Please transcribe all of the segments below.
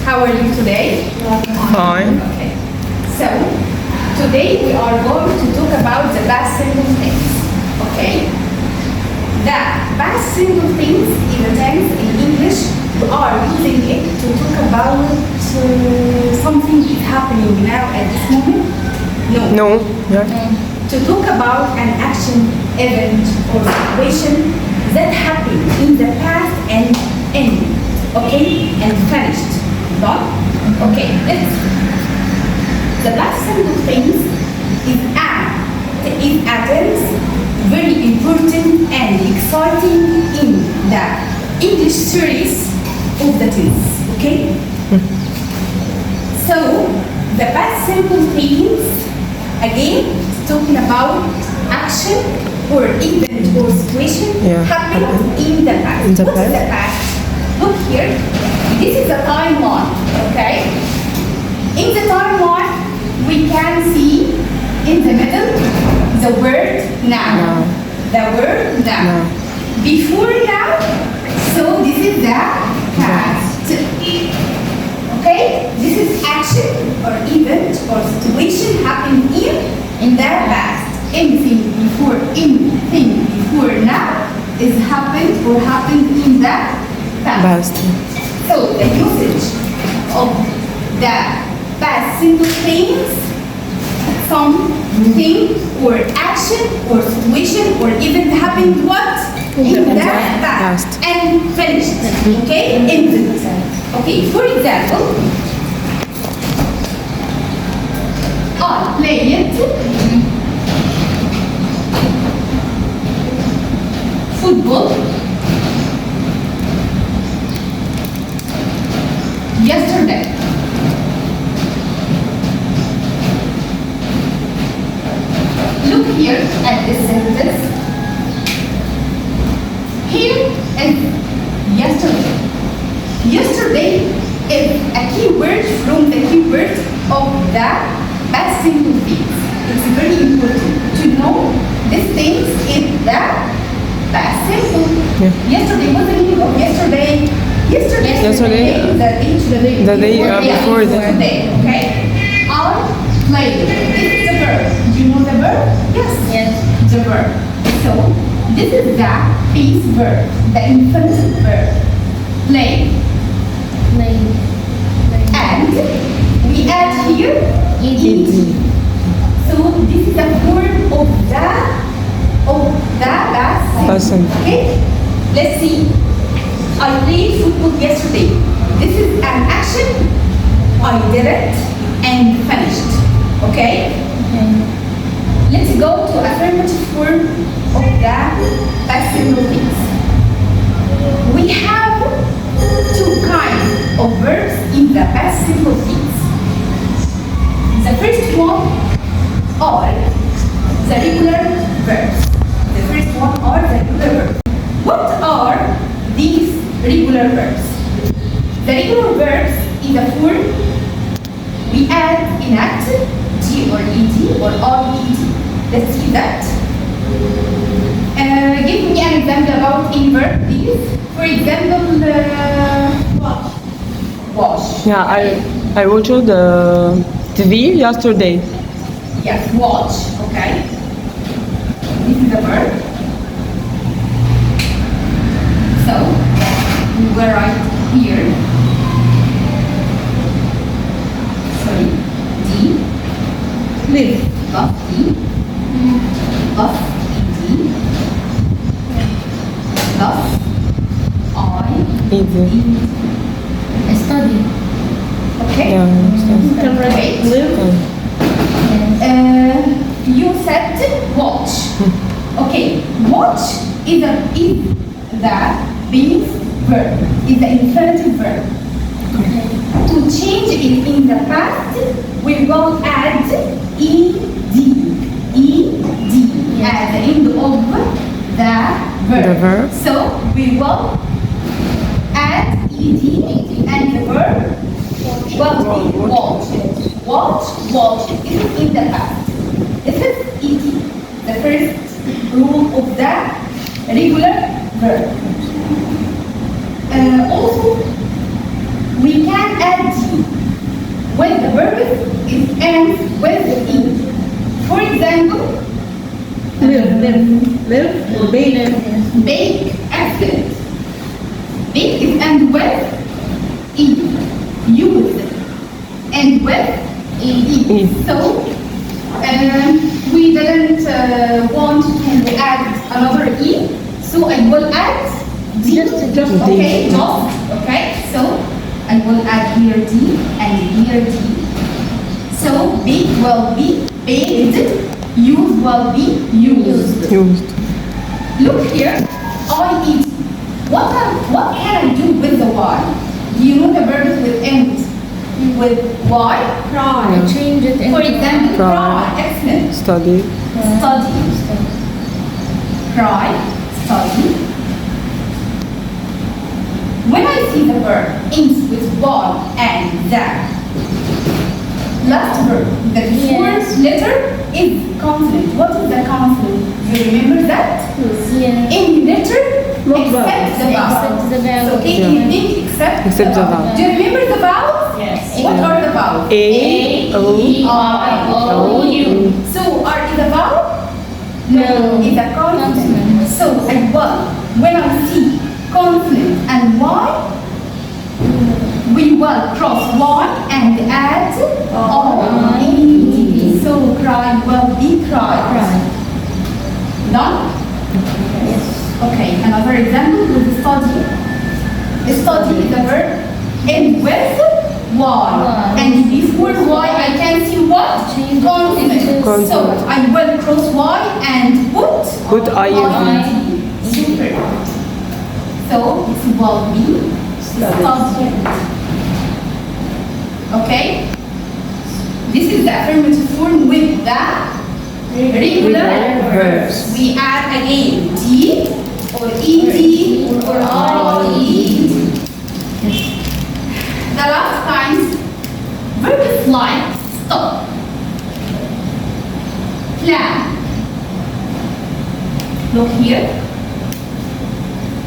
How are you today? Fine. Okay. So, today we are going to talk about the past simple things. Okay? The past simple things is a tense in English. We are using it to talk about something is happening now at this moment. No. Yeah. To talk about an action, event, or situation that happened in the past and ended, okay, and finished. Done? Okay, let's. The last simple things is a tense, very important and exciting in the English series of the tense, okay? So, the past simple things, again, talking about action or event or situation happened in the past. In the What is past? the past? Look here. This is the timeline, okay? In the timeline, we can see in the middle the word now. The word now. Before now, so this is the past. Okay? This is action or event or situation happening in the past. Anything before now is happened or happened in the past. So the usage of the past simple things, something or action or situation or event happened what? In the past. And finished. Okay? Ended. Okay, for example, I played football yesterday. Look here at this sentence. Here is yesterday. Yesterday is a keyword from the keyword of the past simple things. It's very important to know these things in the past simple. Yesterday, what's the meaning of yesterday? Yesterday. The day before that. Today, okay? I played. This is the verb. Do you know the verb? Yes. The verb. So, this is the base verb, the infinitive verb. Play. And we add here ed. So this is the form of the past simple. Okay? Let's see. I played football yesterday. This is an action. I did it and finished. Okay? Let's go to affirmative form of the past simple things. We have two kinds of verbs in the past simple things. The first one are the regular verbs. The first one are the regular verbs. What are these regular verbs? The regular verbs is a form we add inactive, G or ED or RED. Let's see that. Give me an example about any verb, please. For example, wash. Yeah, I watched the TV yesterday. Yes, watch. Okay. This is the verb. So we will write here. Sorry, D. Live. Plus D. Plus ED. Plus I. Easy. Study. Okay. Yeah. Wait. Live. You said watch. Okay, watch is the base verb, is the infinitive verb. To change it in the past, we will add ed. At the end of the verb. The verb. So we will add ed and the verb will be watch. Watch is in the past. This is ed, the first rule of the regular verb. Also, we can add the verb is ends with E. For example, Live or bake. bake, excellent. Bake is end with E. Use and with E. So we didn't want to add another E, so I will add D. Just okay, okay. So I will add here D and here D. So bake will be baked. Use will be used. Used. Look here, I eat. What can I do with the Y? Do you know the verb with end with Y? I change it into For example, Cry. cry. Excellent. Study. Study. Cry. Study. When I see the verb ends with Y and that last verb, the fourth letter is consonant. What is the consonant? You remember that? yeah. Any letter Not vowel. except the vowel. Except the vowel. So anything except Except the vowel. Do you remember the vowels? Yes. What are the vowels? A, O, U. So are is a vowel? No. It's a consonant. Consonant. So and what? When I see consonant and Y, we will cross Y and add R. So cry will be cry. Done? Yes. Okay, another example with study. Study is a verb end with Y. And before Y I can see what? Change it Consonant. into- So Consonant. I will cross Y and put Put ING. Super. So it will be study. Okay? This is the affirmative form with the regular verbs. We add again D or ED or RED. The last times, verbs like stop, plan. Look here.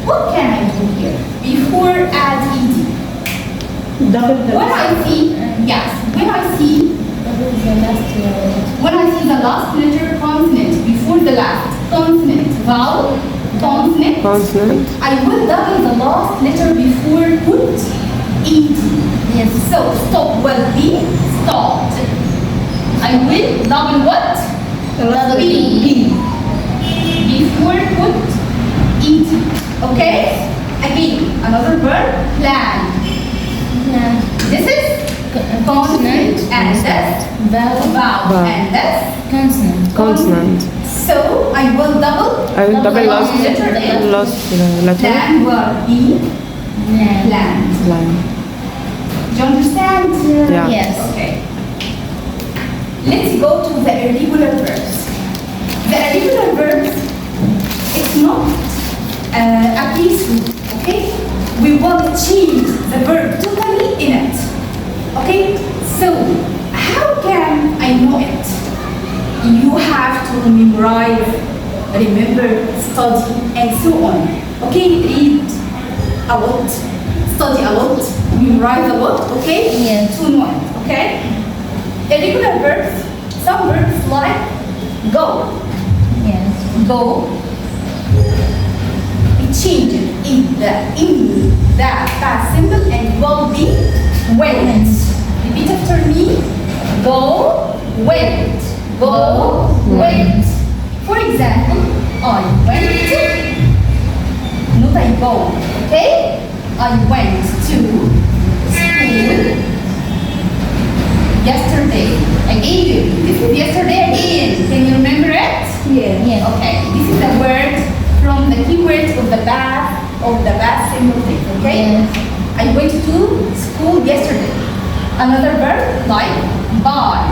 What can I do here before add ED? Double the When I see, yes, when I see That is the last word. When I see the last letter consonant before the last consonant, vowel, consonant, consonant. I will double the last letter before put ed. Yes. So stop will be stopped. I will double what? Double B. Before put ed. Okay? Again, another verb, plan. Yeah. This is consonant and this Vowel. vowel and this Consonant. Consonant. So I will double. I will double last letter in. last letter. Plan will be Yeah. planned. Line. Do you understand? Yeah. Yes. Okay. Let's go to the irregular verbs. The irregular verbs, it's not a piece, okay? We will change the verb totally in it. Okay? So, how can I know it? You have to memorize, remember, study, and so on. Okay? Read a lot, study a lot, memorize a lot, okay? Yes. To know it, okay? Irregular verbs, some verbs like go, Yes. go, it changes in the past simple and will be went. Repeat after me. Go, went. Go, went. For example, I went, not I go, okay? I went to school yesterday. Again, this is yesterday again. Can you remember it? Yeah. Yes. Okay, this is a word from the keywords of the past simple things, okay? Yes. I went to school yesterday. Another verb like buy.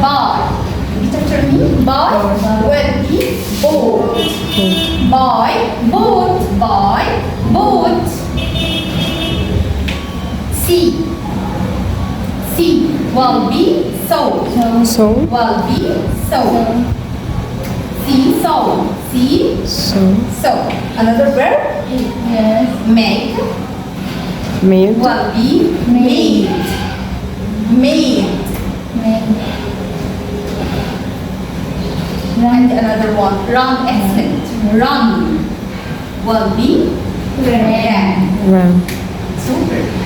Buy. Repeat after me. Buy will be bought. Buy, bought, buy, bought. See. See will be sold. So. Will be sold. See, sold. See, So. so. Another verb, Yes. make, Made. will be made. And another one. Run. Excellent. Run. Will be. Ran. Ran. Super.